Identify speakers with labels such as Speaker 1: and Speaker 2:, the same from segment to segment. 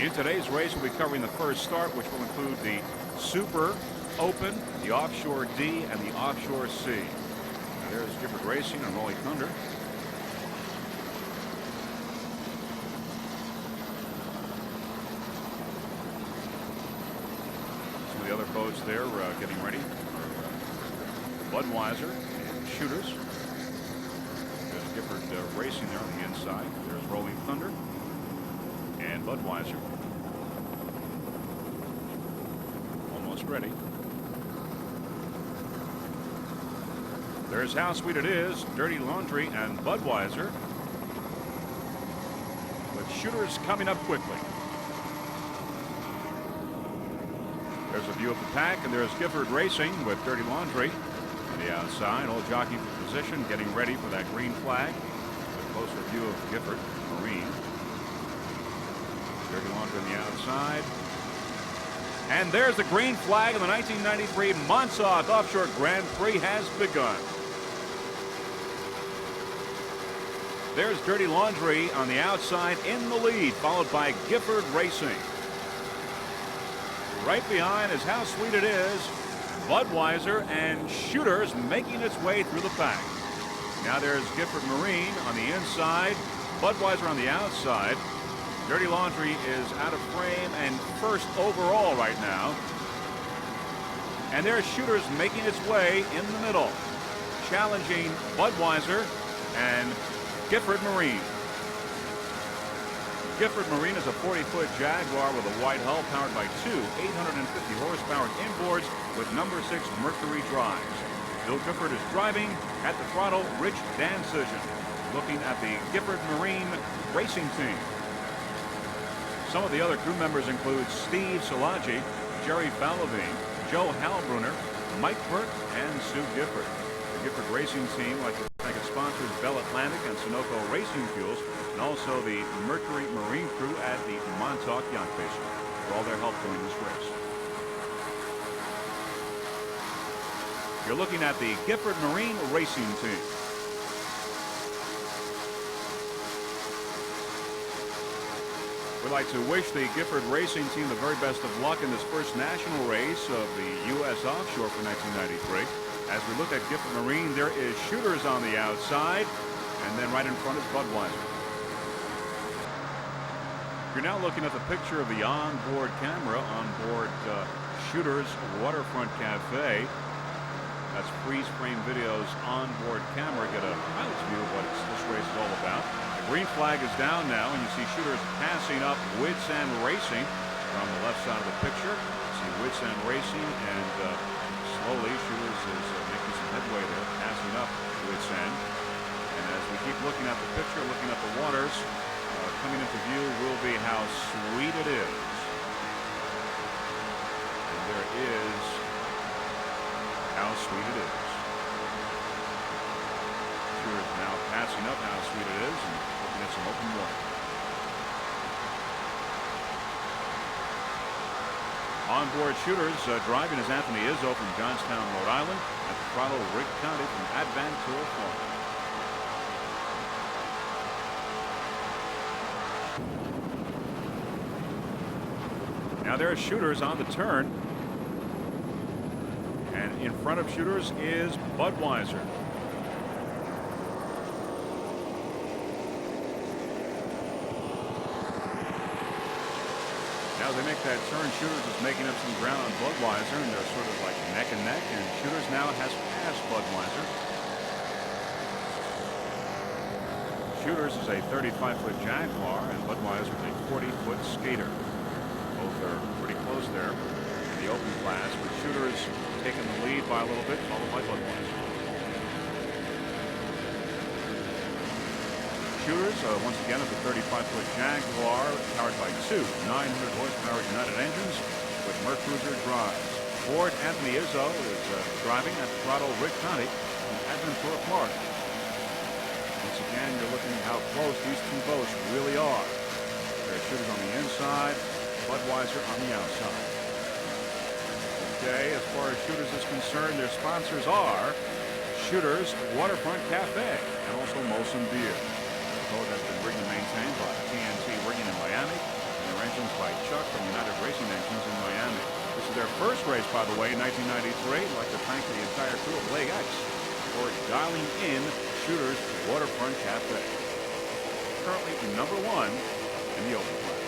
Speaker 1: In today's race, we'll be covering the first start, which will include the Super Open, the Offshore D, and the Offshore C. Now, there's Gifford Racing and Rolling Thunder. Some of the other boats there getting ready. Budweiser and Shooters. There's Gifford Racing there on the inside. There's Rolling Thunder and Budweiser. Almost ready. There's How Sweet It Is, Dirty Laundry, and Budweiser. With Shooters coming up quickly. There's a view of the pack, and there's Gifford Racing with Dirty Laundry on the outside. All jockeying for position, getting ready for that green flag. A closer view of Gifford Marine. Dirty Laundry on the outside. And there's the green flag, and the 1993 Montauk Offshore Grand Prix has begun. There's Dirty Laundry on the outside in the lead, followed by Gifford Racing. Right behind is How Sweet It Is, Budweiser, and Shooters making its way through the pack. Now there's Gifford Marine on the inside, Budweiser on the outside. Dirty Laundry is out of frame and first overall right now. And there's Shooters making its way in the middle, challenging Budweiser and Gifford Marine. Gifford Marine is a 40-foot Jaguar with a wide hull powered by two 850 horsepower inboards with number 6 Mercury drives. Bill Gifford is driving. At the throttle, Rich Dancision, looking at the Gifford Marine racing team. Some of the other crew members include Steve Szilagyi, Jerry Fallavine, Joe Halbrunner, Mike Burke, and Sue Gifford. The Gifford Racing team, like to thank its sponsors Bell Atlantic and Sunoco Racing Fuels, and also the Mercury Marine crew at the Montauk Yacht Base for all their help during this race. You're looking at the Gifford Marine Racing team. We'd like to wish the Gifford Racing team the very best of luck in this first national race of the U.S. Offshore for 1993. As we look at Gifford Marine, there is Shooters on the outside, and then right in front is Budweiser. You're now looking at the picture of the onboard camera on board Shooters Waterfront Cafe. That's freeze frame videos onboard camera. Get a pilot's view of what this race is all about. The green flag is down now, and you see Shooters passing up Wits End Racing on the left side of the picture. You see Wits End Racing, and slowly Shooters is making some headway there, passing up Wits End. And as we keep looking at the picture, looking at the waters, coming into view will be How Sweet It Is. And there is How Sweet It Is. Shooters now passing up How Sweet It Is and looking at some open water. Onboard Shooters driving is Anthony Izzo from Johnstown, Rhode Island. At the throttle, Rick County from Advantura, Florida. Now there's Shooters on the turn. And in front of Shooters is Budweiser. As they make that turn, Shooters is making up some ground on Budweiser, and they're sort of like neck and neck, and Shooters now has passed Budweiser. Shooters is a 35-foot Jaguar, and Budweiser is a 40-foot skater. Both are pretty close there in the open class, with Shooters taking the lead by a little bit, followed by Budweiser. Shooters, once again, at the 35-foot Jaguar, powered by two 900-horsepower United engines with Mercruiser drives. Ford Anthony Izzo is driving at the throttle, Rick County from Adventura, Florida. Once again, you're looking at how close these two boats really are. There's Shooters on the inside, Budweiser on the outside. Okay, as far as Shooters is concerned, their sponsors are Shooters Waterfront Cafe and also Molson Beer. The boat has been rigged and maintained by TNT Rigging in Miami, and their engines by first race, by the way, in 1993. I'd like to thank the entire crew of Leg X for dialing in Shooter's Waterfront Cafe. Currently number 1 in the open class.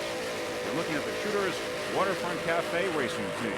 Speaker 1: You're looking at the Shooter's Waterfront Cafe racing team.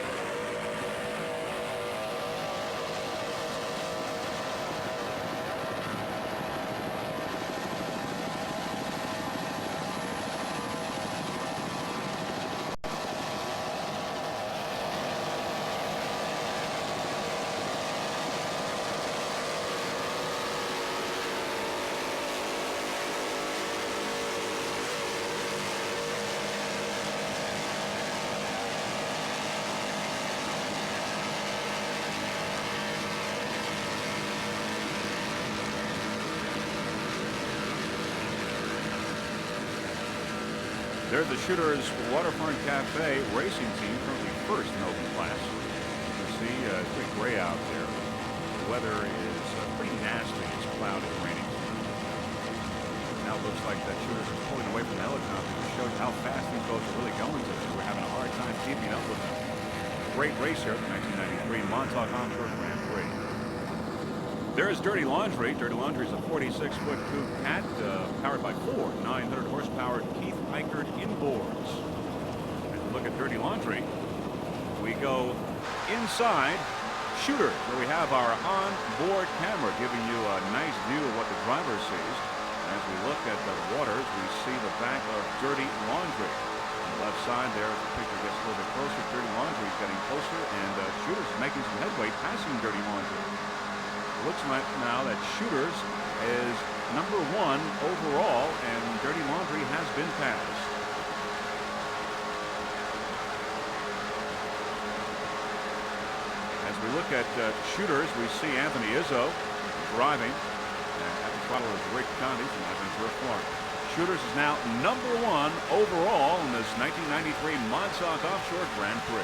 Speaker 1: There's the Shooter's Waterfront Cafe racing team, currently first in open class. You see, it's pretty gray out there. The weather is pretty nasty. It's cloudy and raining. Now it looks like that Shooters is pulling away from the helicopter to show how fast these boats are really going today. We're having a hard time keeping up with them. Great race here at the 1993 Montauk Offshore Grand Prix. There's Dirty Laundry. Dirty Laundry is a 46-foot coupe cat powered by 4 900-horsepower Keith Eichert inboards. As we look at Dirty Laundry, we go inside Shooter, where we have our on-board camera giving you a nice view of what the driver sees. As we look at the waters, we see the back of Dirty Laundry. On the left side there, as the picture gets a little bit closer, Dirty Laundry is getting closer, and Shooter's making some headway, passing Dirty Laundry. Looks like now that Shooters is number 1 overall, and Dirty Laundry has been passed. As we look at Shooters, we see Anthony Izzo driving, and at the throttle is Rick Conti from Aventura, Florida. Shooters is now number 1 overall in this 1993 Montauk Offshore Grand Prix.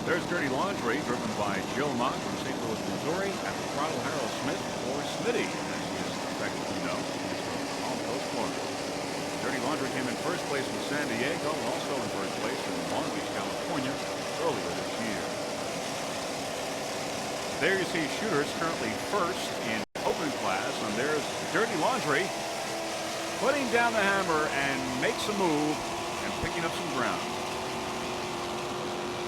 Speaker 1: There's Dirty Laundry, driven by Jill Mott from St. Louis, Missouri. At the throttle, Harold Smith, or Smitty, as he is affectionately known. He's from Palm Coast, Florida. Dirty Laundry came in first place in San Diego, also in first place in Long Beach, California, earlier this year. There you see Shooters currently first in open class, and there's Dirty Laundry putting down the hammer and makes a move and picking up some ground.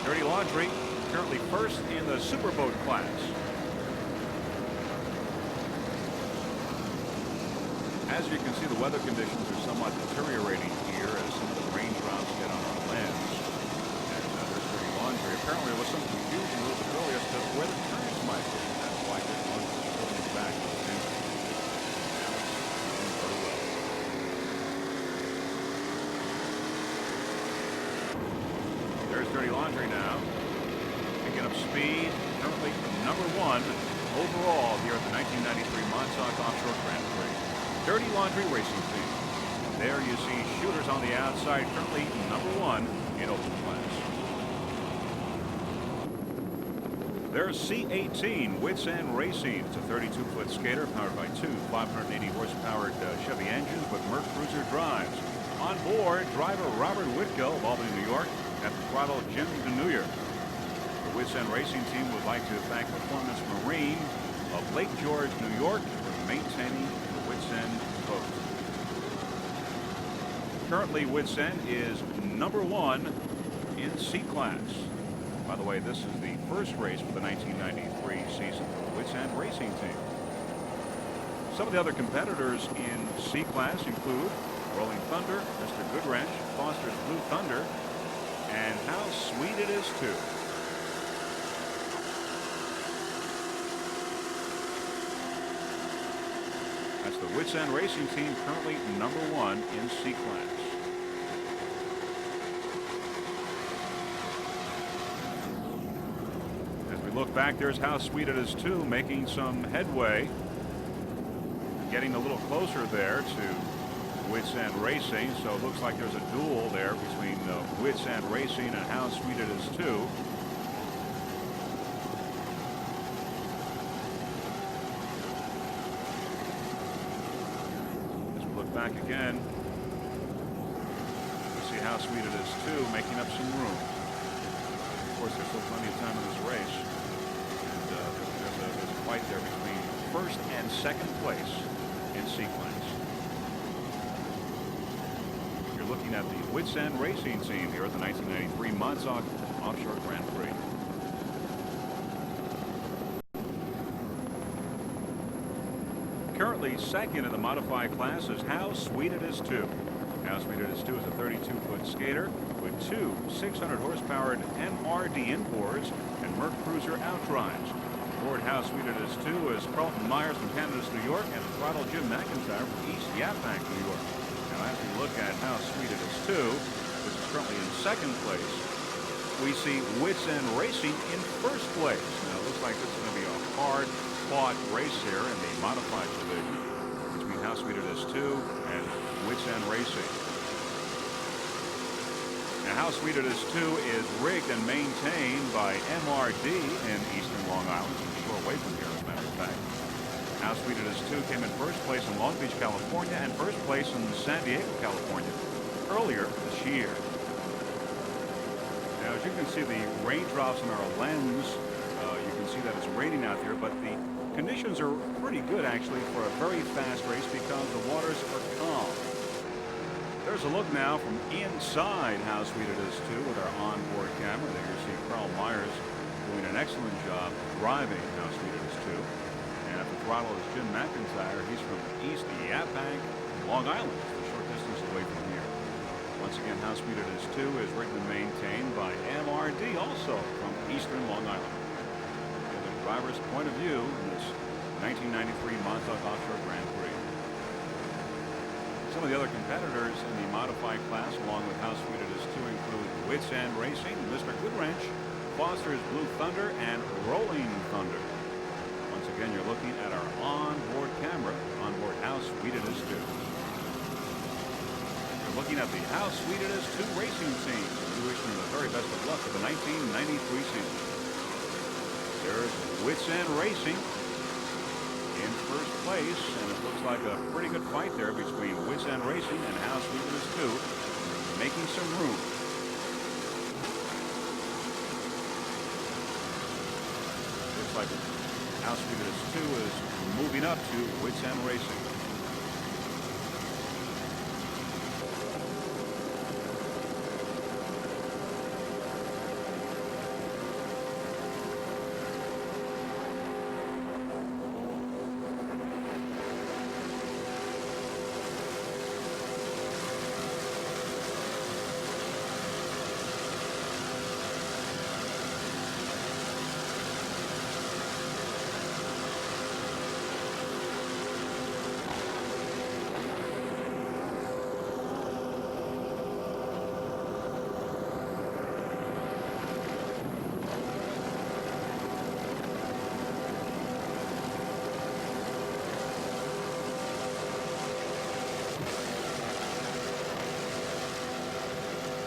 Speaker 1: Dirty Laundry currently first in the Superboat class. As you can see, the weather conditions are somewhat deteriorating here as some of the raindrops get on our lens. And there's Dirty Laundry. Apparently there was some confusion a little bit earlier as to where the turns might be. That's why Dirty Laundry is pulling back to the center. Now it's doing very well. There's Dirty Laundry now, picking up speed, currently number 1 overall here at the 1993 Montauk Offshore Grand Prix. Dirty Laundry racing team. There you see Shooters on the outside, currently number 1 in open class. There's C-18 Wits End Racing. It's a 32-foot skater powered by 2 580-horsepower Chevy engines with Merc Cruiser drives. On board, driver Robert Whitgill of Albany, New York. At the throttle, Jim DeNuyer. The Wits End Racing team would like to thank Performance Marine of Lake George, New York, for maintaining the Wits End boat. Currently, Wits End is number 1 in C class. By the way, this is the first race for the 1993 season for the Wits End Racing team. Some of the other competitors in C class include Rolling Thunder, Mr. Goodwrench, Foster's Blue Thunder, and How Sweet It Is Too. That's the Wits End Racing team, currently number 1 in C class. As we look back, there's How Sweet It Is Too, making some headway, getting a little closer there to Wits End Racing. So it looks like there's a duel there between Wits End Racing and How Sweet It Is Too. As we look back again, How Sweet It Is too, making up some room. Of course, there's still plenty of time in this race. And there's a fight there between first and second place in sequence. You're looking at the Wits End Racing team here at the 1993 Montauk Offshore Grand Prix. Currently second in the modified class is How Sweet It Is too. How Sweet It Is too is a 32-foot skater with two 600-horsepower MRD inboards and Merc Cruiser outdrives. Aboard How Sweet It Is too is Carlton Myers from Canada's New York and Throttle Jim McIntyre from East Yaphank, New York. Now, as we look at How Sweet It Is too, which is currently in second place, we see Wits End Racing in first place. Now, it looks like this is going to be a hard-fought race here in the modified division between How Sweet It Is too and Wits End Racing. Now, How Sweet It Is too is rigged and maintained by MRD in eastern Long Island, so short way from here, as a matter of fact. How Sweet It Is too came in first place in Long Beach, California, and first place in San Diego, California, earlier this year. Now, as you can see, the raindrops in our lens, you can see that it's raining out there, but the conditions are pretty good, actually, for a very fast race because the waters are calm. There's a look now from inside How Sweet It Is too with our onboard camera. There you see Carl Myers doing an excellent job driving How Sweet It Is too. And at the throttle is Jim McIntyre. He's from East Yaphank, Long Island, just a short distance away from here. Once again, How Sweet It Is too is rigged and maintained by MRD, also from eastern Long Island. And the driver's point of view in this 1993 Montauk Offshore Grand Prix. Some of the other competitors in the modified class, along with How Sweet It Is too, include Wits End Racing, Mr. Goodwrench, Foster's Blue Thunder, and Rolling Thunder. Once again, you're looking at our onboard camera, onboard How Sweet It Is too. You're looking at the How Sweet It Is too racing team. We wish them the very best of luck for the 1993 season. There's Wits End Racing in first place, and it looks like a pretty good fight there between Wits End Racing and How Sweet It Is too, making some room. Looks like How Sweet It Is too is moving up to Wits End Racing.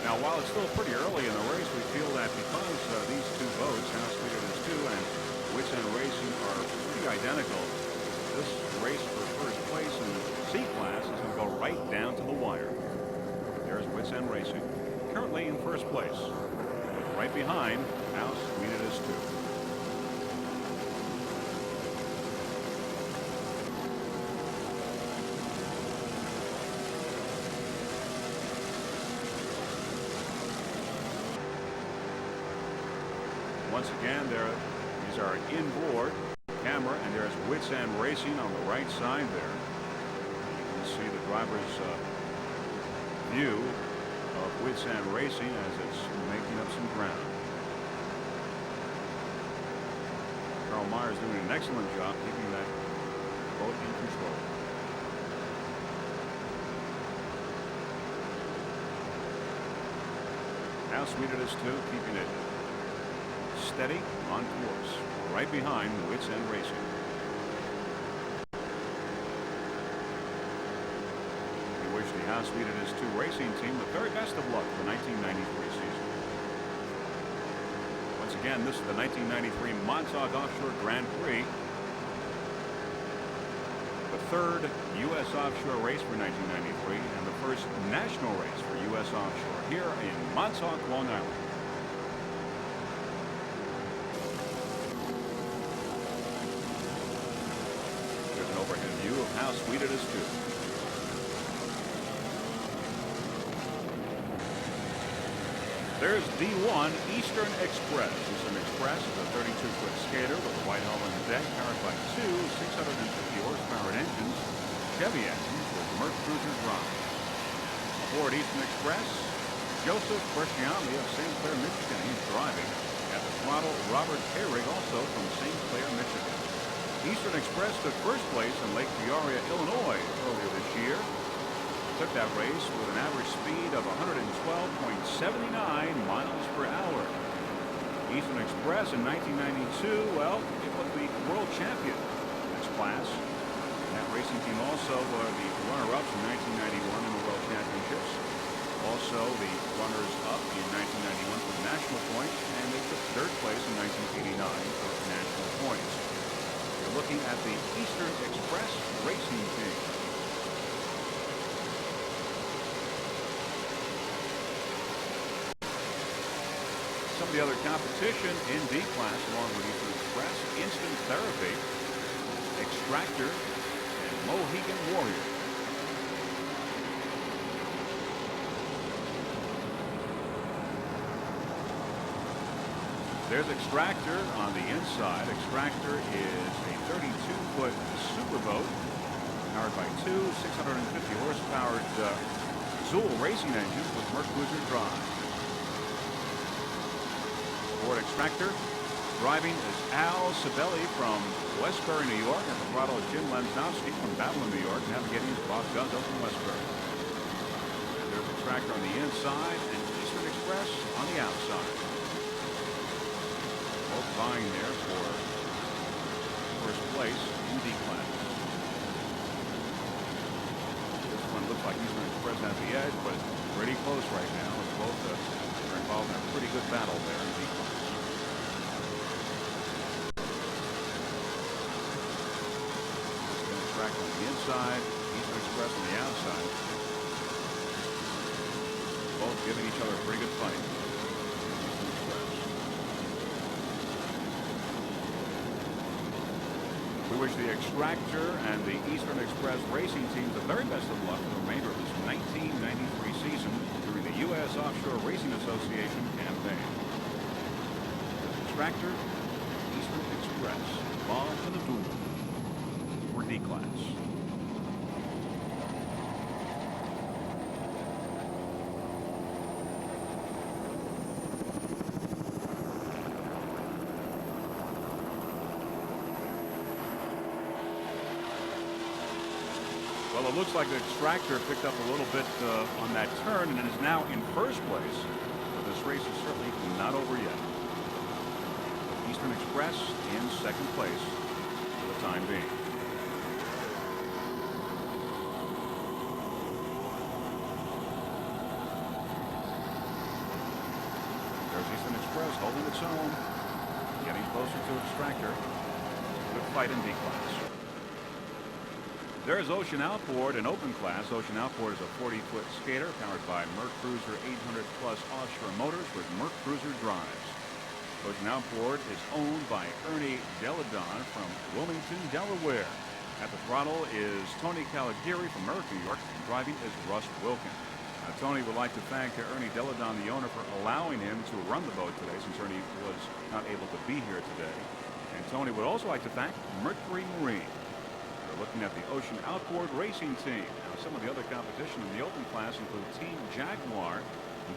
Speaker 1: Now, while it's still pretty early in the race, we feel that because these two boats, How Sweet It Is too and Wits End Racing, are pretty identical, this race for first place in C class is going to go right down to the wire. There's Wits End Racing, currently in first place, right behind How Sweet It Is too. Once again, there is our inboard camera, and there's Wits End Racing on the right side there. You can see the driver's view of Wits End Racing as it's making up some ground. Carl Myers doing an excellent job keeping that boat in control. How Sweet It Is too, keeping it steady on course, right behind Wits End Racing. We wish the How Sweet It Is too racing team the very best of luck for the 1993 season. Once again, this is the 1993 Montauk Offshore Grand Prix. But third U.S. offshore race for 1993 and the first national race for U.S. offshore here in Montauk, Long Island. There's an overhead view of how sweet it is too. There's D1 Eastern Express. Eastern Express is a 32-foot skater with a white hull and deck powered by two 650 horsepower engines, Chevy engines with Merc Cruiser drive. Aboard Eastern Express, Joseph Berchiami of St. Clair, Michigan. He's driving. At the throttle, Robert Herrig, also from St. Clair, Michigan. Eastern Express took first place in Lake Peoria, Illinois earlier this year. Took that race with an average speed of 112.79 miles per hour. Eastern Express in 1992, well, it was the world champion in its class. That racing team also were the runner-ups in 1991 in the World Championships. Also the runners-up in 1991 for the national points, and they took third place in 1989 for national points. You're looking at the Eastern Express racing team. Some of the other competition in D class along with Eastern Express: Instant Therapy, Extractor, and Mohegan Warrior. There's Extractor on the inside. Extractor is a 32-foot superboat powered by two 650 horsepower Zool racing engines with Merc Cruiser drive. Aboard Extractor, driving is Al Sibeli from Westbury, New York. At the throttle is Jim Lansdowski from Babylon, New York. Navigating is Bob Guzzo from Westbury. And there's Extractor on the inside and Eastern Express on the outside. Both vying there for first place in D class. This one looks like Eastern Express has the edge, but pretty close right now. As both are involved in a pretty good battle there in D class. On the inside, Eastern Express on the outside. Both giving each other a pretty good fight. We wish the Extractor and the Eastern Express racing teams the very best of luck for the remainder of this 1993 season during the U.S. Offshore Racing Association campaign. Extractor, Eastern Express, Bob to the duel. D class. Well, it looks like the Extractor picked up a little bit on that turn and is now in first place. But this race is certainly not over yet. Eastern Express in second place for the time being. Eastern Express holding its own, getting closer to Extractor. Good fight in D class. There's Ocean Outboard in open class. Ocean Outboard is a 40-foot skater powered by Merc Cruiser 800+ offshore motors with Merc Cruiser drives. Ocean Outboard is owned by Ernie Deladon from Wilmington, Delaware. At the throttle is Tony Caligari from Merck, New York, and driving is Russ Wilkin. Tony would like to thank Ernie Deladon, the owner, for allowing him to run the boat today, since Ernie was not able to be here today. And Tony would also like to thank Mercury Marine. We're looking at the Ocean Outboard racing team. Now, some of the other competition in the open class include Team Jaguar,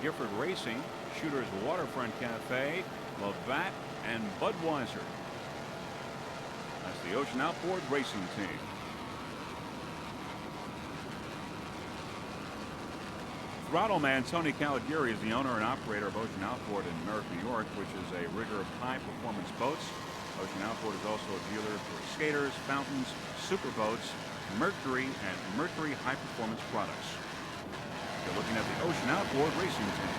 Speaker 1: Gifford Racing, Shooters Waterfront Cafe, Labatt, and Budweiser. That's the Ocean Outboard racing team. Throttle man Tony Caligari is the owner and operator of Ocean Outboard in Merrick, New York, which is a rigger of high-performance boats. Ocean Outboard is also a dealer for skaters, fountains, superboats, Mercury, and Mercury high-performance products. You're looking at the Ocean Outboard racing team.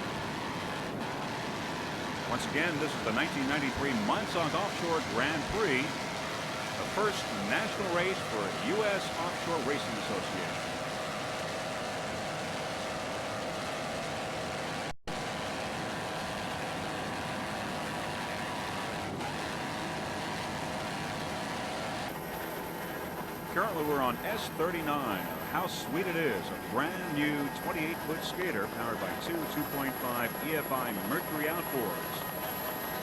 Speaker 1: Once again, this is the 1993 Montauk Offshore Grand Prix. The first national race for U.S. Offshore Racing Association. Currently, we're on S39. How Sweet It Is, a brand new 28-foot skater powered by two 2.5 EFI Mercury outboards.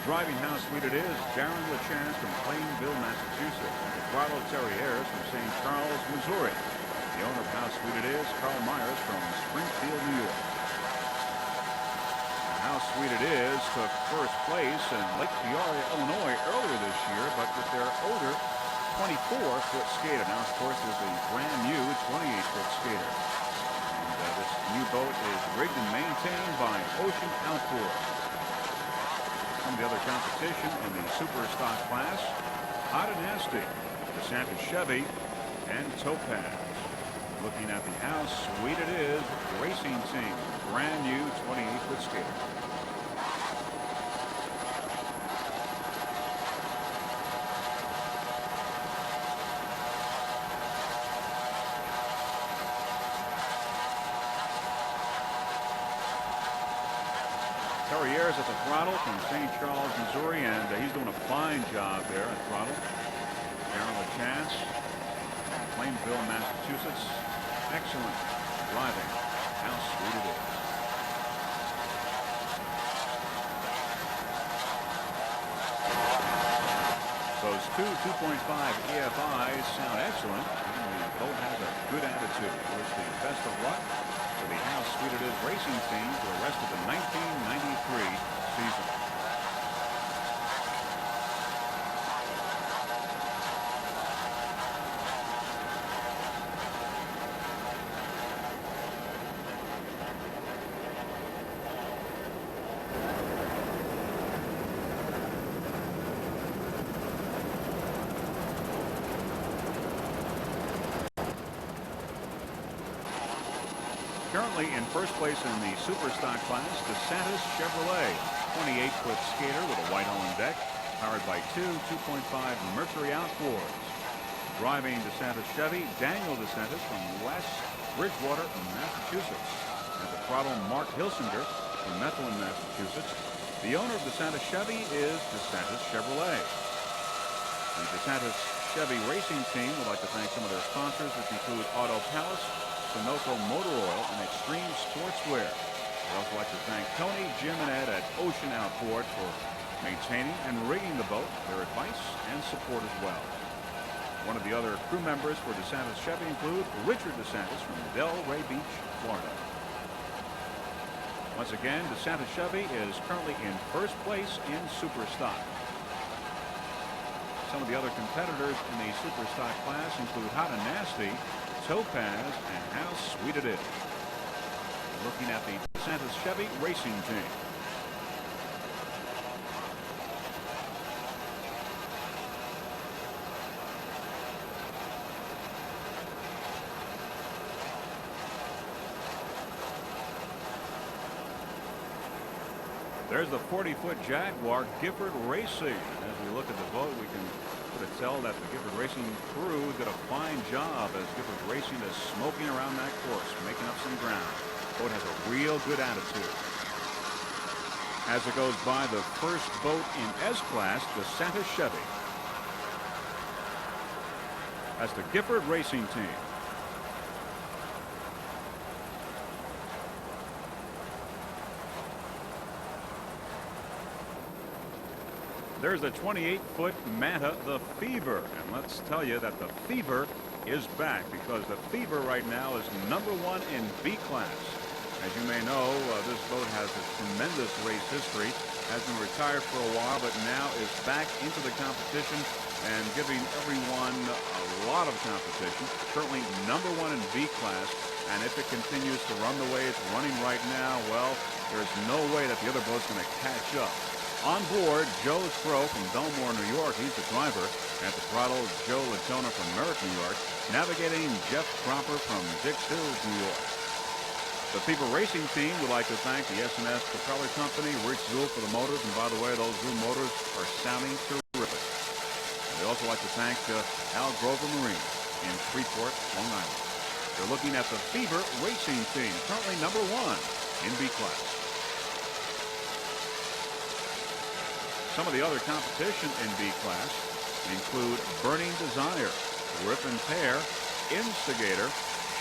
Speaker 1: Driving How Sweet It Is, Darren LaChance from Plainville, Massachusetts. At the throttle, Terry Ayers from St. Charles, Missouri. The owner of How Sweet It Is, Carl Myers from Springfield, New York. How Sweet It Is took first place in Lake Peoria, Illinois earlier this year, but with their older 24-foot skater. Now, of course, there's a brand new 28-foot skater. And this new boat is rigged and maintained by Ocean Outboard. Some of the other competition in the super stock class: Hot and Nasty, DeSantis Chevy, and Topaz. Looking at the How Sweet It Is racing team, brand new 28-foot skater. Terry Ayers at the throttle from St. Charles, Missouri, and he's doing a fine job there at throttle. Darren LaChance, Plainville, Massachusetts. Excellent driving. How sweet it is. Those two 2.5 EFIs sound excellent. And the boat has a good attitude. We wish the best of luck to the How Sweet It Is racing team for the rest of the 1993 season. Currently in first place in the super stock class, DeSantis Chevrolet, 28-foot skater with a white Holland deck, powered by two 2.5 Mercury outboards. Driving DeSantis Chevy, Daniel DeSantis from West Bridgewater, Massachusetts. At the throttle, Mark Hilsinger from Methuen, Massachusetts. The owner of DeSantis Chevy is DeSantis Chevrolet. The DeSantis Chevy racing team would like to thank some of their sponsors, which include Auto Palace, Sunoco Motor Oil, and Extreme Sportswear. I'd also like to thank Tony, Jim, and Ed at Ocean Outboard for maintaining and rigging the boat, their advice and support as well. One of the other crew members for DeSantis Chevy include Richard DeSantis from Delray Beach, Florida. Once again, DeSantis Chevy is currently in first place in super stock. Some of the other competitors in the super stock class include Hot and Nasty, Topaz, and How Sweet It Is. Looking at the DeSantis Chevy racing team. There's the 40-foot Jaguar Gifford Racing. As we look at the boat, we can tell that the Gifford Racing crew did a fine job as Gifford Racing is smoking around that course, making up some ground. The boat has a real good attitude. As it goes by the first boat in S-Class, the DeSantis Chevy. That's the Gifford Racing team. There's the 28-foot Manta, the Fever. And let's tell you that the Fever is back, because the Fever right now is #1 in B class. As you may know, this boat has a tremendous race history, has been retired for a while, but now is back into the competition and giving everyone a lot of competition. Currently #1 in B class, and if it continues to run the way it's running right now, well, there's no way that the other boat's going to catch up. On board, Joe Crow from Belmore, New York. He's the driver. At the throttle, Joe Latona from Merrick, New York. Navigating, Jeff Cropper from Dix Hills, New York. The Fever Racing team would like to thank the S&S Propeller Company, Rich Zool for the motors. And by the way, those Zool motors are sounding terrific. And they also also like to thank Al Grover Marine in Freeport, Long Island. They're looking at the Fever Racing Team, currently number 1 in B class. Some of the other competition in B class include Burning Desire, Rip and Tear, Instigator,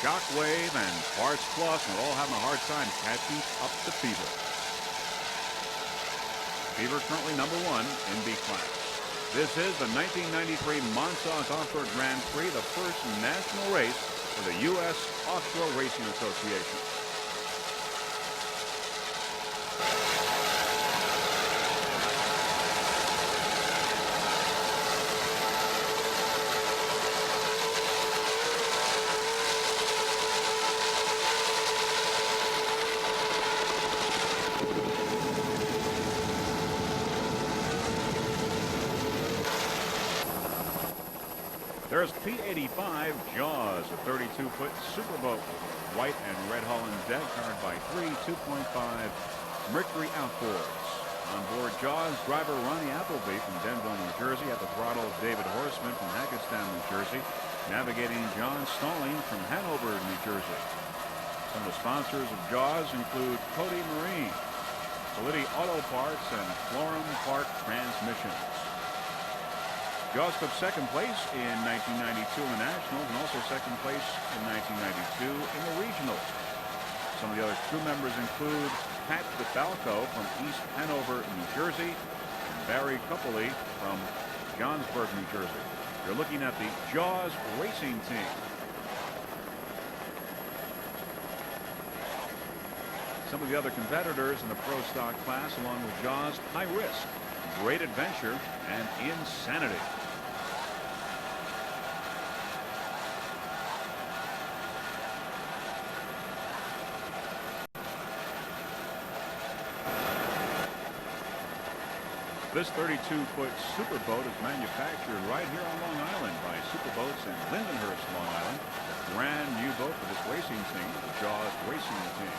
Speaker 1: Shockwave, and Parts Plus, and we're all having a hard time catching up to Fever. Fever currently number 1 in B class. This is the 1993 Montauk Offshore Grand Prix, the first national race for the U.S. Offshore Racing Association. There's P-85 Jaws, a 32-foot superboat with white and red hull and deck, powered by 3 2.5 Mercury outboards. On board Jaws, driver Ronnie Appleby from Denville, New Jersey. At the throttle, David Horseman from Hackettstown, New Jersey. Navigating, John Stalling from Hanover, New Jersey. Some of the sponsors of Jaws include Cody Marine, Solidity Auto Parts, and Florum Park Transmissions. Jaws took second place in 1992 in the Nationals and also second place in 1992 in the Regionals. Some of the other crew members include Pat DeFalco from East Hanover, New Jersey, and Barry Copley from Johnsburg, New Jersey. You're looking at the Jaws Racing Team. Some of the other competitors in the Pro Stock class, along with Jaws, High Risk, Great Adventure, and Insanity. This 32-foot superboat is manufactured right here on Long Island by Superboats in Lindenhurst, Long Island. A brand new boat for this racing team, the Jaws Racing Team.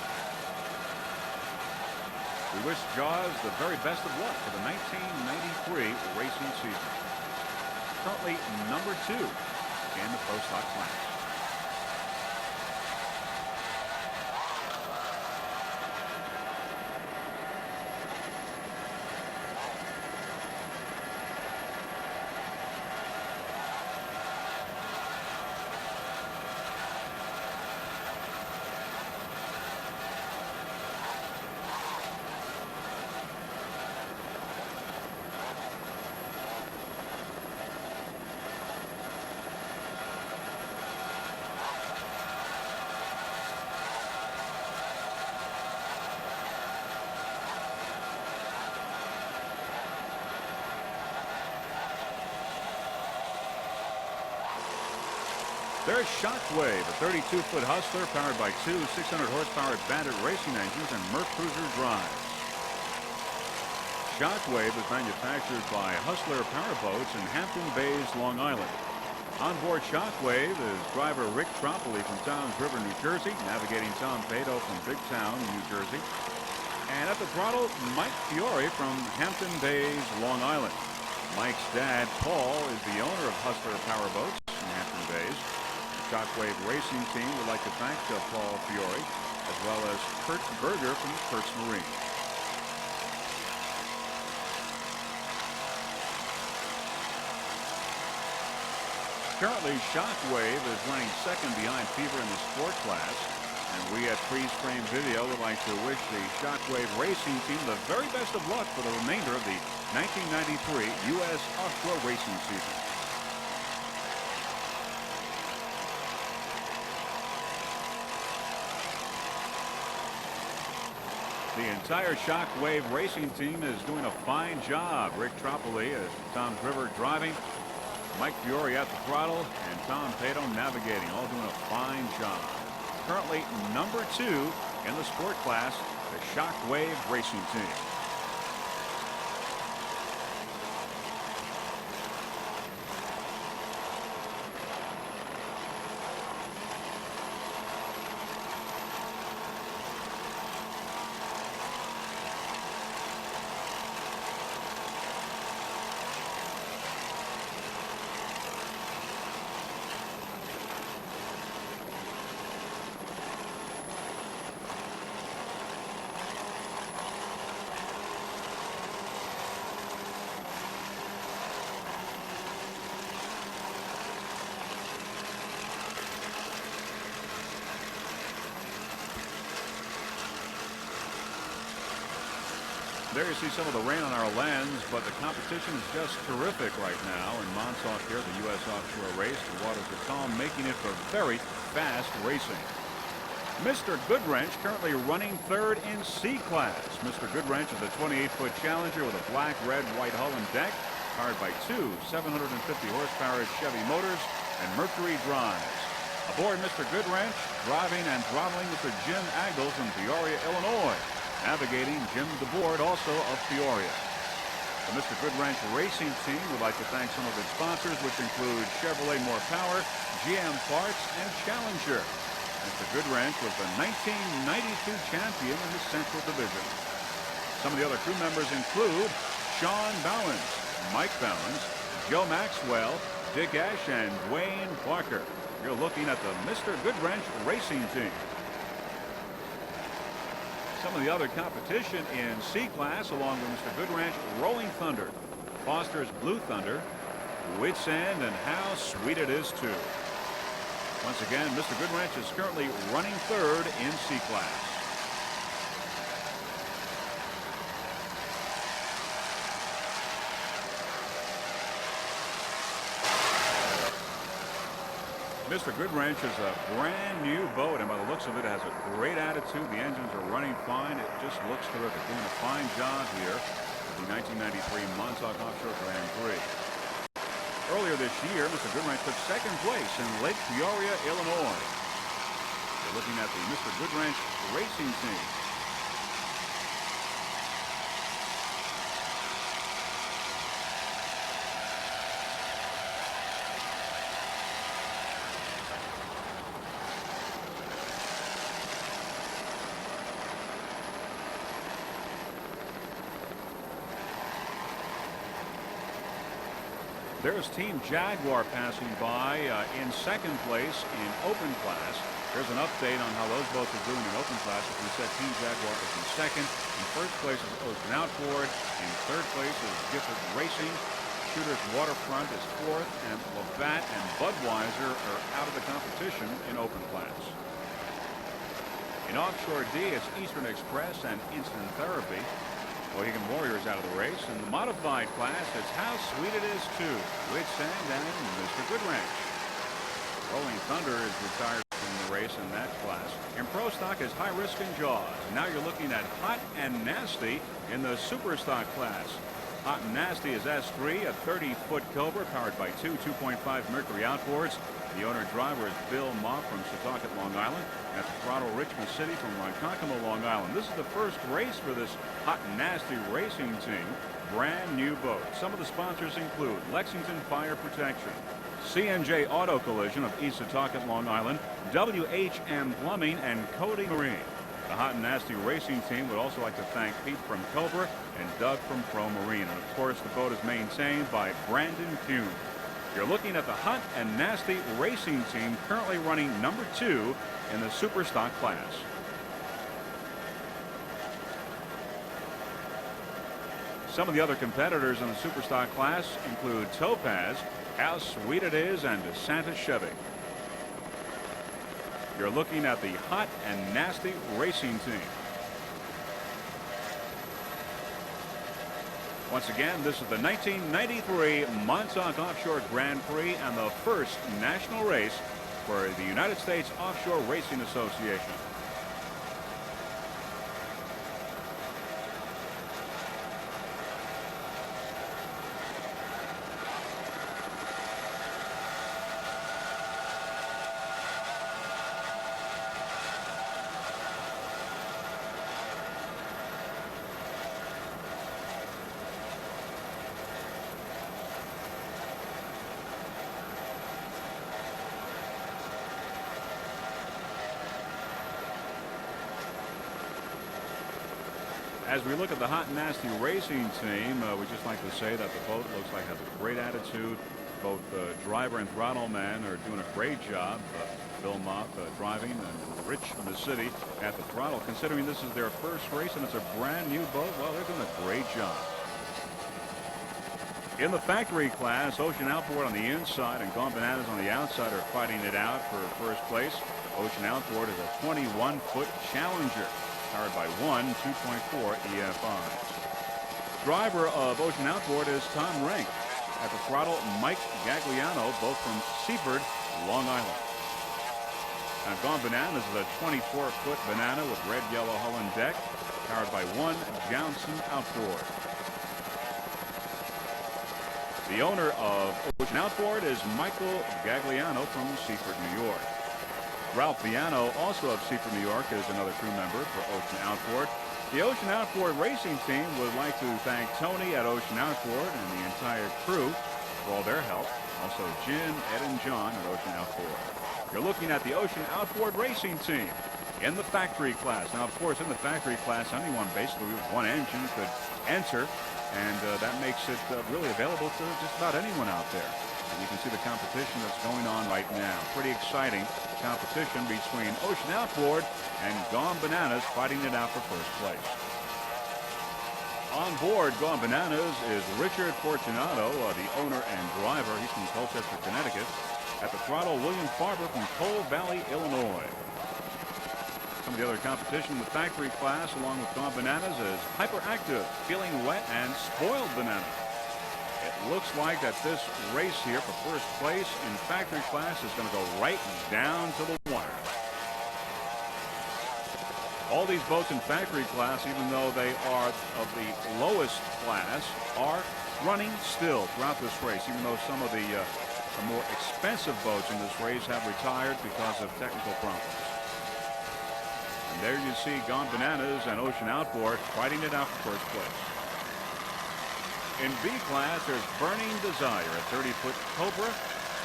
Speaker 1: We wish Jaws the very best of luck for the 1993 racing season. Currently number 2 in the Pro Stock class. There's Shockwave, a 32-foot Hustler powered by 2 600-horsepower Bandit racing engines and Merc Cruiser drives. Shockwave is manufactured by Hustler Powerboats in Hampton Bays, Long Island. On board Shockwave is driver Rick Tropoli from Towns River, New Jersey, navigating Tom Pato from Big Town, New Jersey. And at the throttle, Mike Fiore from Hampton Bays, Long Island. Mike's dad, Paul, is the owner of Hustler Powerboats in Hampton Bays. Shockwave Racing Team would like to thank Paul Fiore, as well as Kurt Berger from Kurt's Marine. Currently, Shockwave is running second behind Fever in the sport class, and we at Freeze Frame Video would like to wish the Shockwave Racing Team the very best of luck for the remainder of the 1993 U.S. Offshore Racing season. The entire Shockwave Racing Team is doing a fine job. Rick Tropoli is Tom's River driving, Mike Fiore at the throttle, and Tom Pato navigating, all doing a fine job. Currently number 2 in the sport class, the Shockwave Racing Team. There you see some of the rain on our lens, but the competition is just terrific right now in Montauk here, the U.S. offshore race. The waters are calm, making it for very fast racing. Mr. Goodwrench currently running third in C class. Mr. Goodwrench is a 28-foot Challenger with a black, red, white hull and deck, powered by two 750 horsepower Chevy motors and Mercury drives. Aboard Mr. Goodwrench, driving and throttling Mr. Jim Agdell from Peoria, Illinois. Navigating Jim DeBoard, also of Peoria. The Mr. Goodwrench Racing Team would like to thank some of its sponsors, which include Chevrolet More Power, GM Parts, and Challenger. Mr. Goodwrench was the 1992 champion in the Central Division. Some of the other crew members include Sean Bowens, Mike Bowens, Joe Maxwell, Dick Ash, and Dwayne Parker. You're looking at the Mr. Goodwrench Racing Team. Some of the other competition in C class, along with Mr. Goodwrench, Rolling Thunder, Foster's Blue Thunder, Whitsand, and How Sweet It Is Too. Once again, Mr. Goodwrench is currently running third in C class. Mr. Goodwrench is a brand new boat, and by the looks of it, has a great attitude. The engines are running fine. It just looks terrific. Doing a fine job here with the 1993 Montauk Offshore Grand Prix. Earlier this year, Mr. Goodwrench took second place in Lake Peoria, Illinois. You're looking at the Mr. Goodwrench Racing Team. There's Team Jaguar passing by in second place in open class. Here's an update on how those boats are doing in open class. As we said, Team Jaguar is in second. In first place is Ocean Outboard. In third place is Gifford Racing. Shooters Waterfront is fourth, and Labatt and Budweiser are out of the competition in open class. In offshore D, it's Eastern Express and Instant Therapy. Mohegan Warriors out of the race. In the modified class, it's How Sweet It Is Too, Whitsand and Mr. Goodwrench. Rolling Thunder is retired from the race in that class. In Pro Stock is High Risk and Jaws. Now you're looking at Hot and Nasty in the Super Stock class. Hot and Nasty is S3, a 30-foot Cobra powered by two 2.5 Mercury outboards. The owner-driver is Bill Moff from Setauket, Long Island. At the throttle, Richmond City from Ronkonkoma, Long Island. This is the first race for this Hot and Nasty Racing Team. Brand new boat. Some of the sponsors include Lexington Fire Protection, C&J Auto Collision of East Setauket, Long Island, WHM Plumbing, and Cody Marine. The Hot and Nasty Racing Team would also like to thank Pete from Cobra and Doug from Pro Marine. And of course, the boat is maintained by Brandon Kuhn. You're looking at the Hot and Nasty Racing Team, currently running number 2 in the Super Stock class. Some of the other competitors in the Super Stock class include Topaz, How Sweet It Is, and DeSantis Chevy. You're looking at the Hot and Nasty Racing Team. Once again, this is the 1993 Montauk Offshore Grand Prix and the first national race for the United States Offshore Racing Association. As we look at the Hot and Nasty Racing Team, we just like to say that the boat looks like has a great attitude. Both driver and throttle man are doing a great job. Bill Moff driving, and Rich from the city at the throttle. Considering this is their first race and it's a brand new boat, well, they're doing a great job. In the factory class, Ocean Outboard on the inside and Gone Bananas on the outside are fighting it out for first place. Ocean Outboard is a 21-foot Challenger, powered by one 2.4 EFI. Driver of Ocean Outboard is Tom Rank. At the throttle, Mike Gagliano, both from Seaford, Long Island. Now, Gone Bananas is a 24-foot banana with red, yellow hull and deck, powered by one Johnson Outboard. The owner of Ocean Outboard is Michael Gagliano from Seaford, New York. Ralph Viano, also of Seaford, New York, is another crew member for Ocean Outboard. The Ocean Outboard racing team would like to thank Tony at Ocean Outboard and the entire crew for all their help. Also Jim, Ed, and John at Ocean Outboard. You're looking at the Ocean Outboard racing team in the factory class. Now, of course, in the factory class, anyone basically with one engine could enter, and that makes it really available to just about anyone out there. And you can see the competition that's going on right now. Pretty exciting competition between Ocean Outboard and Gone Bananas fighting it out for first place. On board Gone Bananas is Richard Fortunato, the owner and driver. He's from Colchester, Connecticut. At the throttle, William Farber from Coal Valley, Illinois. Some of the other competition in the factory class along with Gone Bananas is Hyperactive, Feeling Wet, and Spoiled Banana. It looks like that this race here for first place in factory class is going to go right down to the wire. All these boats in factory class, even though they are of the lowest class, are running still throughout this race, even though some of the more expensive boats in this race have retired because of technical problems. And there you see Gone Bananas and Ocean Outboard fighting it out for first place. In B class, there's Burning Desire, a 30-foot Cobra,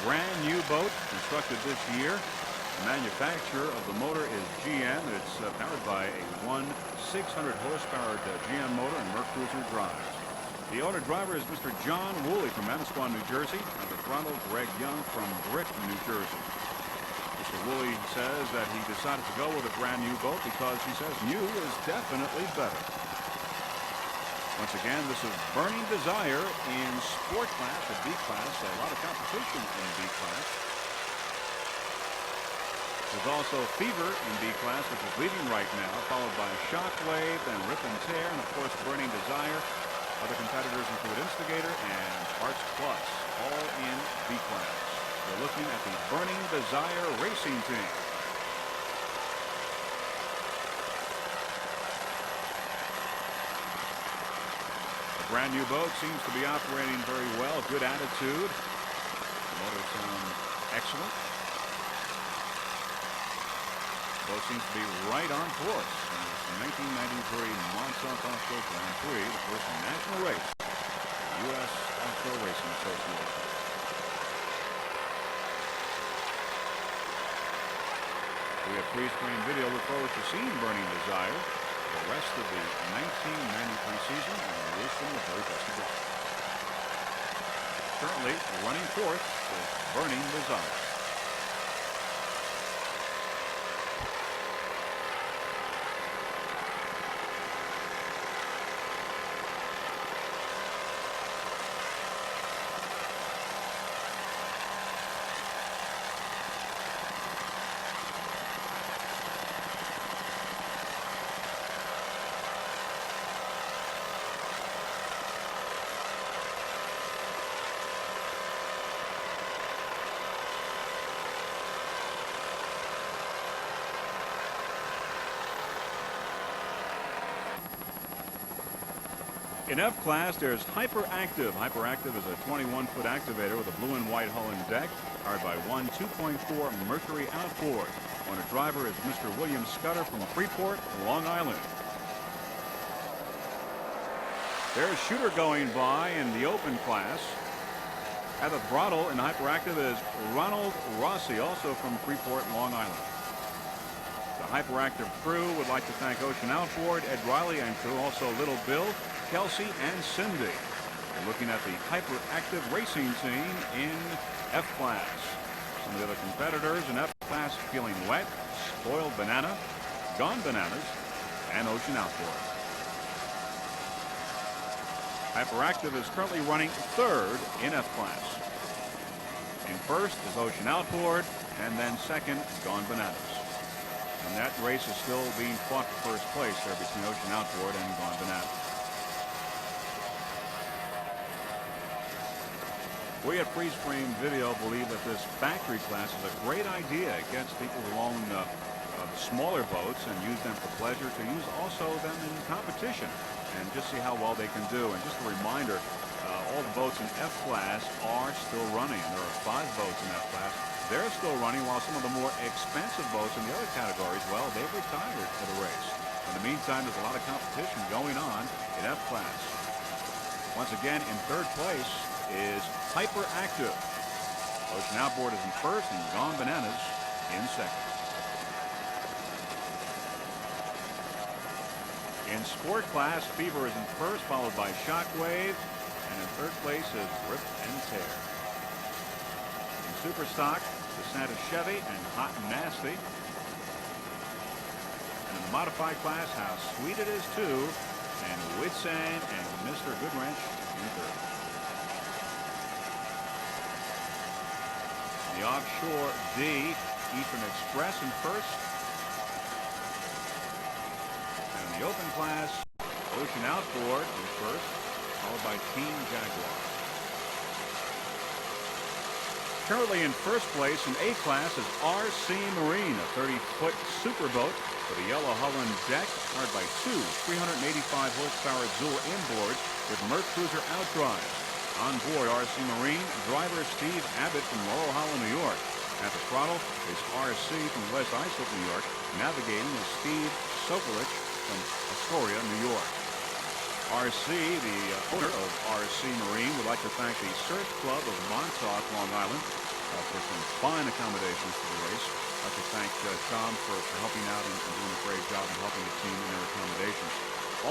Speaker 1: brand new boat constructed this year. The manufacturer of the motor is GM. It's powered by a 600 horsepower GM motor and Mercruiser drives. The owner-driver is Mr. John Woolley from Manasquan, New Jersey. At the throttle, Greg Young from Brick, New Jersey. Mr. Woolley says that he decided to go with a brand new boat because he says new is definitely better. Once again, this is Burning Desire in sport class, the B class. A lot of competition in B class. There's also Fever in B class, which is leading right now, followed by Shockwave, then Rip and Tear, and of course Burning Desire. Other competitors include Instigator and Parts Plus, all in B class. We're looking at the Burning Desire racing team. The brand new boat seems to be operating very well. Good attitude. The motor sounds excellent. The boat seems to be right on course. The 1993 Montauk Offshore Grand Prix, the first national race, U.S. Offshore Racing Association. We have free-screen video. Look forward to seeing Burning Desire the rest of the 1993 season and wish them the very best of luck. Currently running fourth is Burning Desire. In F class, there's Hyperactive. Hyperactive is a 21-foot activator with a blue and white hull and deck, powered by one 2.4 Mercury outboard. Owner-driver is Mr. William Scudder from Freeport, Long Island. There's Shooter going by in the open class. At the throttle in Hyperactive is Ronald Rossi, also from Freeport, Long Island. The Hyperactive crew would like to thank Ocean Outboard, Ed Riley and crew, also Little Bill, Kelsey, and Cindy. We're looking at the Hyperactive racing team in F class. Some of the other competitors in F class: Feeling Wet, Spoiled Banana, Gone Bananas, and Ocean Outboard. Hyperactive is currently running third in F class. In first is Ocean Outboard, and then second, Gone Bananas. And that race is still being fought for first place there between Ocean Outboard and Gone Bananas. We at Freeze Frame Video believe that this factory class is a great idea. It gets people who own smaller boats and use them for pleasure to use also them in competition and just see how well they can do. And just a reminder, all the boats in F class are still running. There are 5 boats in F class. They're still running, while some of the more expensive boats in the other categories, well, they've retired for the race. In the meantime, there's a lot of competition going on in F class. Once again, in 3rd place is Hyperactive. Ocean Outboard is in 1st and Gone Bananas in 2nd. In Sport class, Fever is in 1st, followed by Shockwave, and in 3rd place is Rip and Tear. In Super Stock, the Santa Chevy and Hot and Nasty. And in the modified class, How Sweet It Is Too, and Whitsand and Mr. Goodwrench in 3rd. In the offshore D, Eastern Express in 1st. The open class, Ocean Outboard in 1st, followed by Team Jaguar. Currently in 1st place in A class is RC Marine, a 30-foot superboat with a yellow hull and deck, powered by 2 385 horsepower dual inboards with Merc Cruiser outdrives. On board RC Marine, driver Steve Abbott from Laurel Hollow, New York. At the throttle is RC from West Islip, New York. Navigating is Steve Sokolich from Astoria, New York. RC, the owner of RC Marine, would like to thank the Surf Club of Montauk, Long Island, for some fine accommodations for the race. I'd like to thank Tom for helping out and doing a great job in helping the team in their accommodations.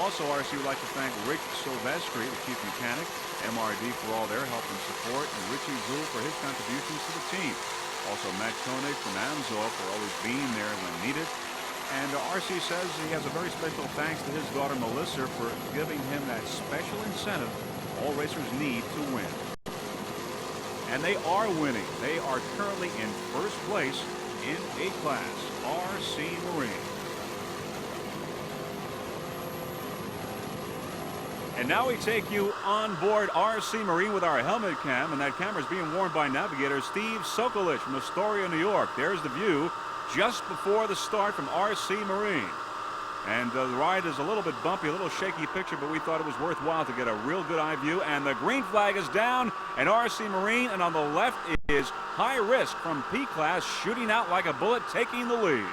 Speaker 1: Also, RC would like to thank Rick Silvestri, the chief mechanic, MRD for all their help and support, and Richie Zool for his contributions to the team. Also, Matt Koenig from Amsoil for always being there when needed. And RC says he has a very special thanks to his daughter Melissa for giving him that special incentive all racers need to win. And they are winning. They are currently in 1st place in A class, RC Marine. And now we take you on board RC Marine with our helmet cam, and that camera is being worn by navigator Steve Sokolich from Astoria, New York. There's the view just before the start from RC Marine. And the ride is a little bit bumpy, a little shaky picture, but we thought it was worthwhile to get a real good eye view. And the green flag is down, and RC Marine, and on the left is High Risk from P class, shooting out like a bullet, taking the lead.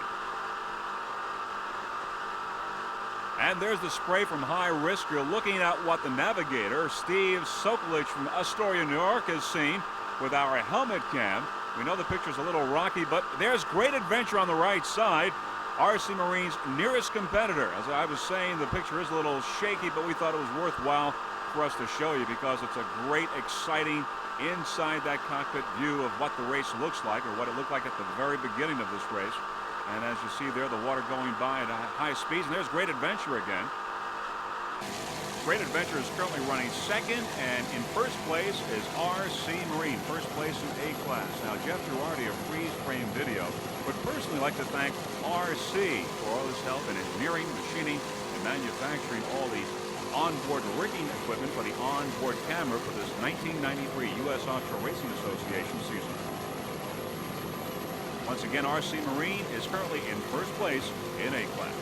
Speaker 1: And there's the spray from High Risk. You're looking at what the navigator, Steve Sokolich from Astoria, New York, has seen with our helmet cam. We know the picture's a little rocky, but there's Great Adventure on the right side, RC Marine's nearest competitor. As I was saying, the picture is a little shaky, but we thought it was worthwhile for us to show you because it's a great, exciting, inside that cockpit view of what the race looks like, or what it looked like at the very beginning of this race. And as you see there, the water going by at high speeds. And there's Great Adventure again. Great Adventure is currently running 2nd, and in 1st place is RC Marine, 1st place in A class. Now, Jeff Girardi of Freeze Frame Video would personally like to thank RC for all his help in engineering, machining, and manufacturing all the onboard rigging equipment for the onboard camera for this 1993 U.S. Offshore Racing Association season. Once again, RC Marine is currently in 1st place in A class.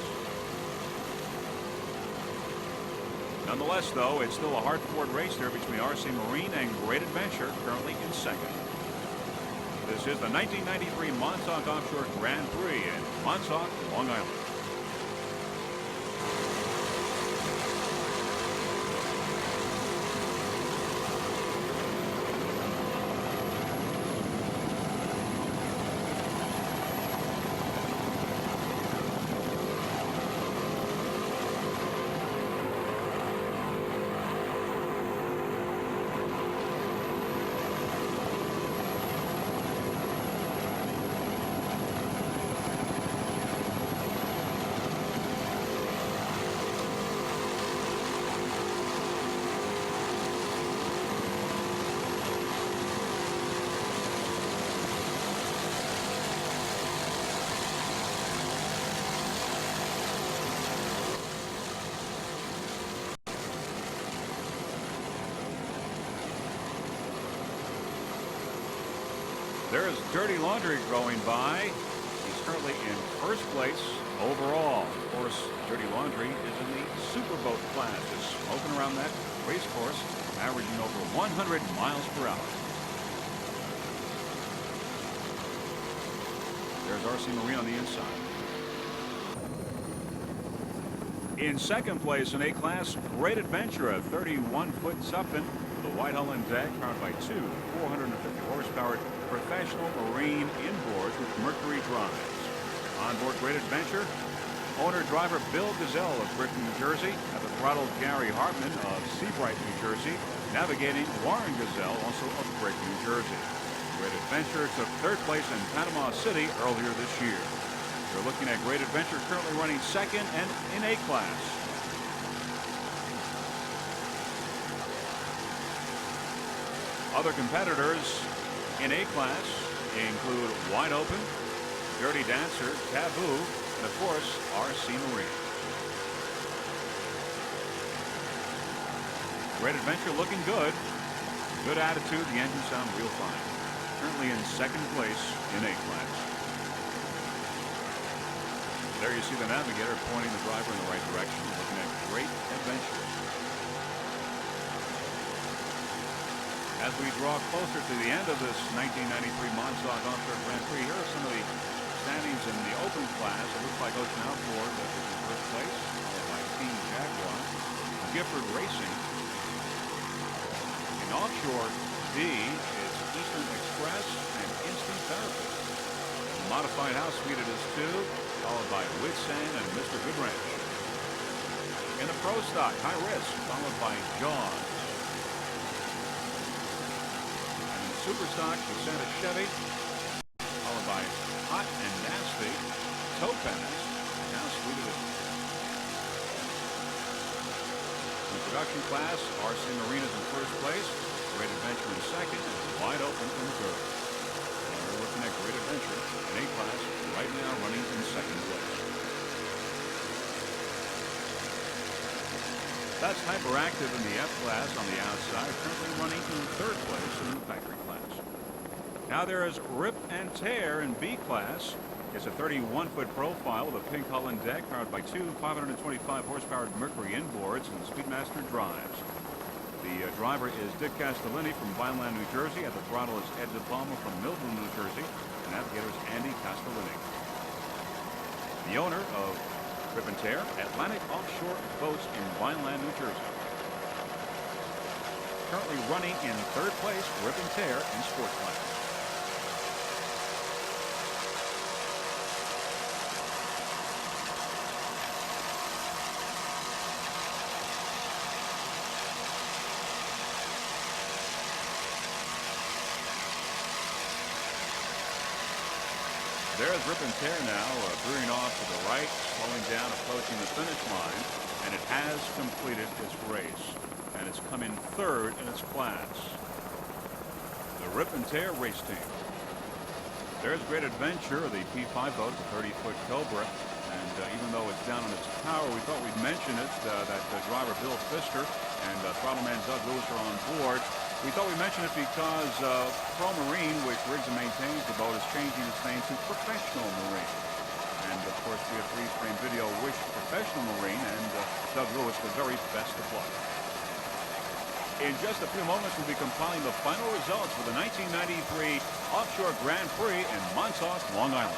Speaker 1: Nonetheless, though, it's still a hard-fought race there between RC Marine and Great Adventure, currently in 2nd. This is the 1993 Montauk Offshore Grand Prix in Montauk, Long Island. There's Dirty Laundry going by. He's currently in first place overall. Of course, Dirty Laundry is in the Superboat class, just smoking around that race course, averaging over 100 miles per hour. There's RC Marine on the inside. In second place in A-class, Great Adventure, a 31-foot something with a white hull and deck, powered by two 450-horsepower professional marine inboards with Mercury drives. On board Great Adventure, owner-driver Bill Gazelle of Brickton, New Jersey. At the throttle, Gary Hartman of Seabright, New Jersey. Navigating, Warren Gazelle, also of Brickton, New Jersey. Great Adventure took third place in Panama City earlier this year. We're looking at Great Adventure currently running second and in A-class. Other competitors in A-class include Wide Open, Dirty Dancer, Taboo, and of course, RC Marine. Great Adventure looking good. Good attitude. The engine sound real fine. Currently in second place in A-class. There you see the navigator pointing the driver in the right direction, looking at Great Adventure. As we draw closer to the end of this 1993 Montauk Offshore Grand Prix, here are some of the standings in the open class. It looks like Ocean Outboard is in first place, followed by Team Jaguar, Gifford Racing. In Offshore D, it's Eastern Express and Instant Therapy. In the Modified House Suite, it is 2, followed by Whitsand and Mr. Goodranch. In the Pro Stock, High Risk, followed by Jaws. And in the Super Stock, the Santa Chevy, followed by Hot and Nasty, Topaz, and now Sweet Edition. In the production class, RC Marine is in first place, Great Adventure in second, and Wide Open in third. And we're looking at Great Adventure in A-class right now running in second place. That's Hyperactive in the F-class on the outside, currently running in third place in the factory class. Now there is Rip and Tear in B-class. It's a 31-foot profile with a pink hull and deck, powered by two 525-horsepower Mercury inboards and Speedmaster drives. The driver is Dick Castellini from Vineland, New Jersey. At the throttle is Ed DePalma from Milton, New Jersey. The navigator is Andy Castellini. The owner of Rip and Tear, Atlantic Offshore Boats in Vineland, New Jersey. Currently running in third place, Rip and Tear in sport class. There's Rip and Tear now, veering off to the right, slowing down, approaching the finish line, and it has completed its race, and it's come in third in its class. The Rip and Tear race team. There's Great Adventure, the P5 boat, the 30-foot Cobra, and even though it's down on its power, we thought we'd mention it, that driver Bill Pfister and throttle man Doug Lewis are on board. We thought we'd mention it because Pro Marine, which rigs and maintains the boat, is changing its name to Professional Marine. And, of course, we have freeze-frame video wish Professional Marine and Doug Lewis the very best of luck. In just a few moments, we'll be compiling the final results for the 1993 Offshore Grand Prix in Montauk, Long Island.